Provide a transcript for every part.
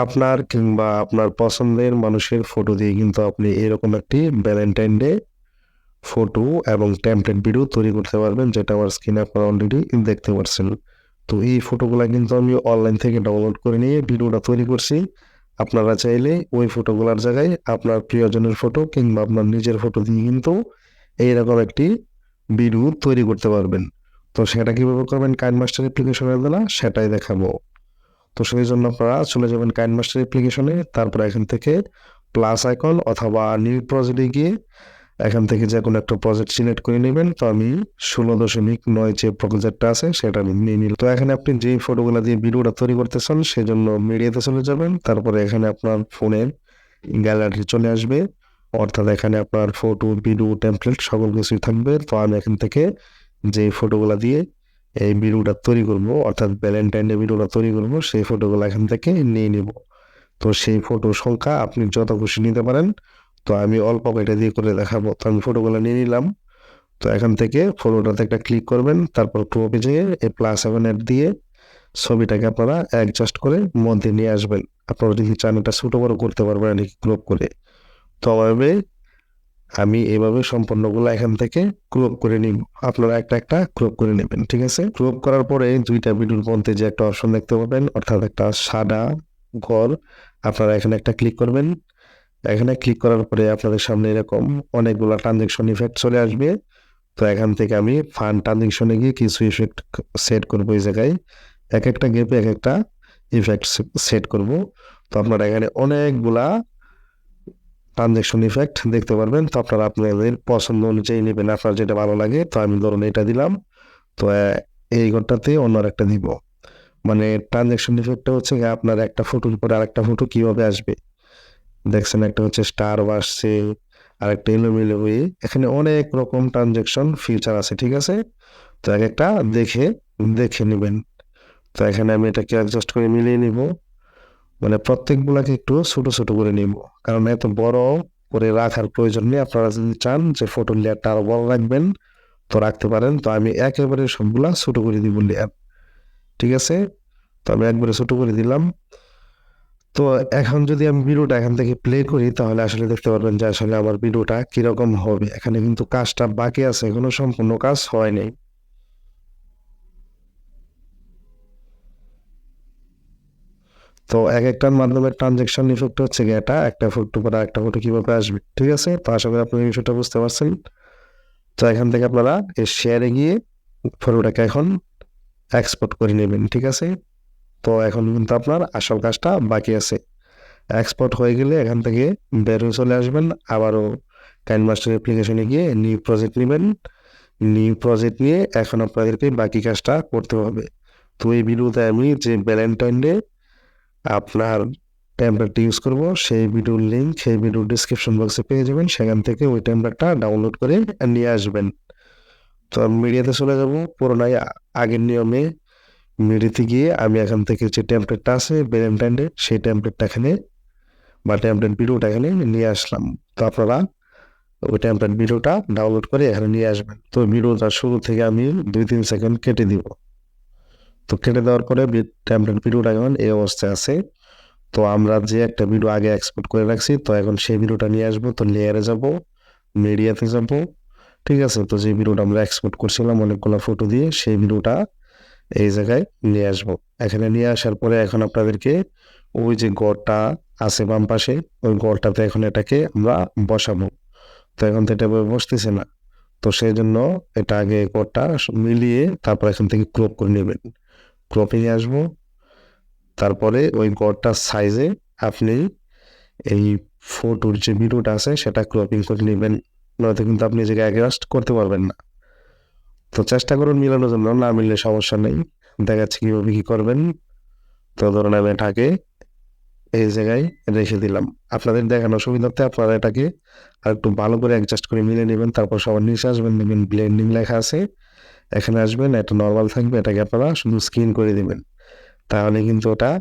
আপনার কিংবা আপনার পছন্দের মানুষের ফটো দিয়ে কিন্তু আপনি এরকম একটি ভ্যালেন্টাইন ডে ফটো এবং টেমপ্লেট ভিডিও তৈরি করতে পারবেন, যেটা আমার স্ক্রিনে আপনারা অলরেডি দেখতে পাচ্ছেন। তো এই ফটোগুলা কিন্তু আমি অনলাইন থেকে ডাউনলোড করে নিয়ে ভিডিওটা তৈরি করছি। আপনারা চাইলে ওই ফটোগুলার জায়গায় আপনার প্রিয়জনের ফটো কিংবা আপনার নিজের ফটো দিয়ে কিন্তু এইরকম একটি ভিডিও তৈরি করতে পারবেন। তো সেটা কিভাবে করবেন কাইনমাস্টার অ্যাপ্লিকেশনের দ্বারা সেটাই দেখাবো। তো সেই জন্য আপনারা চলে যাবেন কাইনমাস্টার অ্যাপ্লিকেশনে, তারপর এখান থেকে প্লাস আইকন অথবা নিউ প্রজেক্টে গিয়ে এখান থেকে যে কোনো একটা প্রজেক্ট সিলেক্ট করে নেবেন। তো আমি 16.9 যে প্রজেক্টটা আছে সেটা আমি নিয়ে নিলাম। তো এখানে আপনি যে ফটোগুলো দিয়ে ভিডিওটা তৈরি করতেছেন সেজন্য মিডিয়াতে চলে যাবেন, তারপরে এখানে আপনার ফোনের গ্যালারি চলে আসবে, অর্থাৎ এখানে আপনার ফটো ভিডিও টেমপ্লেট সকল কিছুই থাকবে। তো আমি এখান থেকে যে ফটোগুলো দিয়ে এই ভিডিওটা তৈরি করব, অর্থাৎ ভ্যালেন্টাইন ডে ভিডিওটা তৈরি করব, সেই ফটোগুলো এখান থেকে নিয়ে নিব। তো সেই ফটোর সংখ্যা আপনি যত খুশি নিতে পারেন। তো আমি অল্প কয়টা দিয়ে করে দেখাবো। তো আমি ফটোগুলো নিয়ে নিলাম। তো এখান থেকে ফটোটাতে একটা ক্লিক করবেন, তারপর ক্রপে যেয়ে এই +7 দিয়ে ছবিটাকে আপনারা অ্যাডজাস্ট করে মধ্যে নিয়ে আসবেন। আপনারা যদি চান এটা ছোট বড় করতে পারবেন এদিকে ক্রপ করে। তবে আমি এভাবে সম্পূর্ণগুলো এখান থেকে ক্রপ করে নিব। আপনারা একটা একটা ক্রপ করে নেবেন, ঠিক আছে? ক্রপ করার পরে দুইটা ভিডিওর মধ্যে যে একটা অপশন দেখতে পাবেন, অর্থাৎ একটা সাদা ঘর, আপনারা এখানে একটা ক্লিক করবেন। এখানে ক্লিক করার পরে আপনাদের সামনে এরকম অনেকগুলা ট্রানজেকশন ইফেক্ট চলে আসবে। তো এখান থেকে আমি ফান ট্রানজেকশনে গিয়ে কিছু ইফেক্ট সেট করবো এই জায়গায়। এক একটা গেপে এক একটা ইফেক্ট সেট করব। তো আপনারা এখানে অনেকগুলা ট্রানজেকশন ইফেক্ট দেখতে পারবেন। তো আপনারা আপনাদের পছন্দ অনুযায়ী নেবেন, আপনার যেটা ভালো লাগে। তো আমি ধরুন এটা দিলাম। তো এই ঘরটাতে অন্য একটা দিব। মানে ট্রানজেকশন ইফেক্টটা হচ্ছে গিয়ে আপনার একটা ফটোর পরে আরেকটা ফটো কিভাবে আসবে। দেখছেন একটা হচ্ছে স্টার আসছে, আরেকটা এলোমেলো হয়ে, এখানে অনেক রকম ট্রানজেকশন ফিচার আছে, ঠিক আছে? তো এক একটা দেখে দেখে নেবেন। তো এখানে আমি এটাকে অ্যাডজাস্ট করে মিলিয়ে নিব। মানে প্রত্যেকগুলাকে একটু ছোট ছোট করে নিব, কারণ এত বড় করে রাখার প্রয়োজন নেই। আপনারা যদি চান যে ফটোর লেয়ারটা আরো বড় রাখবেন তো রাখতে পারেন। তো আমি একেবারে সবগুলা ছোট করে দিব লেয়ার, ঠিক আছে? তো আমি একবারে ছোট করে দিলাম। তো এখন যদি আমি ভিডিওটা এখান থেকে প্লে করি তাহলে আসলে দেখতে পারবেন যে আসলে আমার ভিডিওটা কিরকম হবে। এখানে কিন্তু কাজটা বাকি আছে, এখনো সম্পূর্ণ কাজ হয় নাই। তো এক একটার মাধ্যমে ট্রানজেকশন ইফেক্ট হচ্ছে গিয়ে এটা একটা ফটো পরে একটা ফটো কিভাবে আসবে, ঠিক আছে? তো আশা করি আপনি এই বিষয়টা বুঝতে পারছেন। তো এখান থেকে আপনারা এই শেয়ারে গিয়ে ফটোটাকে এখন এক্সপোর্ট করে নেবেন, ঠিক আছে? তো এখন কিন্তু আপনার আসল কাজটা বাকি আছে। এক্সপোর্ট হয়ে গেলে এখান থেকে বের হয়ে চলে আসবেন, আবারও কাইনমাস্টার অ্যাপ্লিকেশনে গিয়ে নিউ প্রজেক্ট নেবেন। নিউ প্রজেক্ট নিয়ে এখন আপনাদেরকে বাকি কাজটা করতে হবে। তো এই ভিডিওতে আমি যে ভ্যালেন্টাইন ডে আপনার টেমপ্লেটটা ইউজ করব, সেই ভিডিওর লিঙ্ক সেই ভিডিওর ডিসক্রিপশন বক্সে পেয়ে যাবেন। সেখান থেকে ওই টেমপ্লেটটা ডাউনলোড করে নিয়ে আসবেন। তো আমি মিডিয়াতে চলে যাব পুরোনায় আগের নিয়মে। মিডিয়াতে গিয়ে আমি এখান থেকে যে টেমপ্লেটটা আছে ভ্যালেন্টাইন ডে সেই টেমপ্লেটটা এখানে বা টেমপ্লেট ভিডিওটা এখানে নিয়ে আসলাম। তো আপনারা ওই টেমপ্লেট ভিডিওটা ডাউনলোড করে এখানে নিয়ে আসবেন। তো ভিডিওটা শুরু থেকে আমি 2-3 সেকেন্ড কেটে দিব। তো কেটে দেওয়ার পরে টেমপ্লেট ভিডিওটা এখন এই অবস্থায় আছে। তো আমরা যে একটা ভিডিও আগে এক্সপোর্ট করে রাখছি, তো এখন সেই ভিডিওটা নিয়ে আসবো। তো লেয়ারে যাব, মিডিয়াতে যাব, ঠিক আছে? তো যে ভিডিওটা আমরা এক্সপোর্ট করছিলাম অনেকগুলো ফটো দিয়ে, সেই ভিডিওটা এই জায়গায় নিয়ে আসবো। এখানে নিয়ে আসার পরে এখন আপনাদেরকে ওই যে গড়টা আছে বাম পাশে, ওই গড়টাতে এখন এটাকে আমরা বসাবো। তো এখন তো এটা বসতেছে না। তো সেই জন্য এটা আগে গড়টা মিলিয়ে তারপর এখান থেকে ক্রপ করে নেবেন। ক্রপিং এ আসবো, তারপরে ওই গড়টার সাইজে আপনি এই ফটোর যে ভিডিওটা আছে সেটা ক্রপিং করে নেবেন। নয়তো কিন্তু আপনি যে অ্যাডজাস্ট করতে পারবেন না। তো চেষ্টা করুন মিলানোর জন্য, না মিললে সমস্যা নেই, দেখাচ্ছি কিভাবে কি করবেন। তো ধরুন আমি এটাকে এই জায়গায় রেখে দিলাম। আপনাদের দেখানোর সুবিধার্থে আপনারা এটাকে আরেকটু ভালো করে অ্যাডজাস্ট করে মিলিয়ে নেবেন। তারপর সবার নিচে আসবেন, দেখবেন ব্লেন্ডিং লেখা আছে। এখানে আসবেন, এটা নরমাল থাকবে, এটাকে আপনারা শুধু স্ক্রিন করে দিবেন। তাহলে কিন্তু ওটা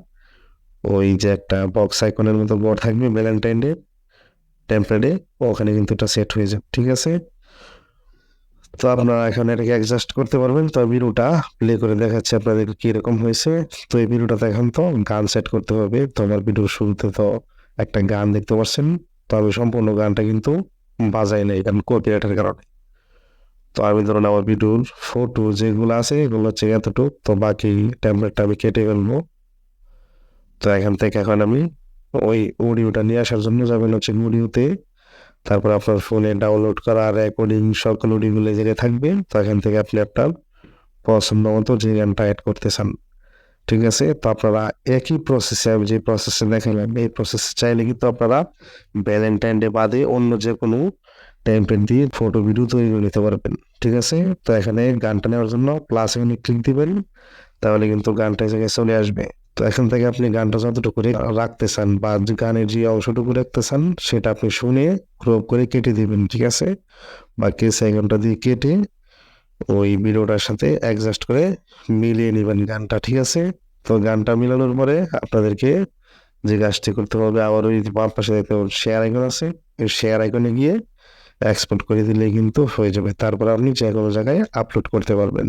ওই যে একটা বক্স আইকনের মতো বড় থাকবে ভ্যালেন্টাইন ডে টেমপ্লেটে, ওখানে কিন্তু এটা সেট হয়ে যাবে, ঠিক আছে? তো আপনারা এখন এটাকে অ্যাডজাস্ট করতে পারবেন। তো ভিডিওটা প্লে করে দেখাচ্ছি আপনাদেরকে কিরকম হয়েছে। তো এই ভিডিওটাতে এখন তো গান সেট করতে হবে। তো আমার ভিডিওর শুরুতে তো একটা গান দেখতে পাচ্ছেন। তো আমি সম্পূর্ণ গানটা কিন্তু বাজাই নাই, কারণ কপিরাইটের কারণে। তো আমি ধরুন আমার ভিডিওর ফটো যেগুলো আছে এগুলো হচ্ছে এতটুক, তো বাকি টেমপ্লেটটা আমি কেটে ফেলবো। তো এখান থেকে এখন আমি ওই অডিওটা নিয়ে আসার জন্য যাবেন হচ্ছে অডিওতে, তারপর আপনার ফোনে ডাউনলোড করা রেকর্ডিং সকল অডিওগুলো এই জায়গায় থাকবে। তো এখান থেকে আপনি আপনার পছন্দ মতো যে গানটা অ্যাড করতে চান, ঠিক আছে? তো আপনারা একই প্রসেসে, আমি যে প্রসেসে দেখালাম এই প্রসেসে চাইলে কিন্তু আপনারা ভ্যালেন্টাইন ডে বাদে অন্য যে কোনো টেমপ্লেট দিয়ে ফটো ভিডিও তৈরি করে নিতে পারবেন, ঠিক আছে? তো এখানে গানটা নেওয়ার জন্য প্লাস এখানে ক্লিক দিবেন, তাহলে কিন্তু গানটা এই জায়গায় চলে আসবে। তো এখান থেকে আপনি গানটা যতটুকু রাখতে চান বা যে গানের যে অংশটুকু রাখতে চান সেটা আপনি শুনে ক্রপ করে কেটে দিবেন, ঠিক আছে? বা কে সেকেন্ডটা দিয়ে কেটে ওই ভিডিওটার সাথে অ্যাডজাস্ট করে মিলিয়ে নেবেন গানটা, ঠিক আছে? তো গানটা মিলানোর পরে আপনাদেরকে যে কাজটি করতে হবে, আবার ওই বাম পাশে দেখতে পাবেন শেয়ার আইকন আছে, এই শেয়ার আইকনে গিয়ে এক্সপোর্ট করে দিলেই কিন্তু হয়ে যাবে। তারপর আপনি যে কোনো জায়গায় আপলোড করতে পারবেন।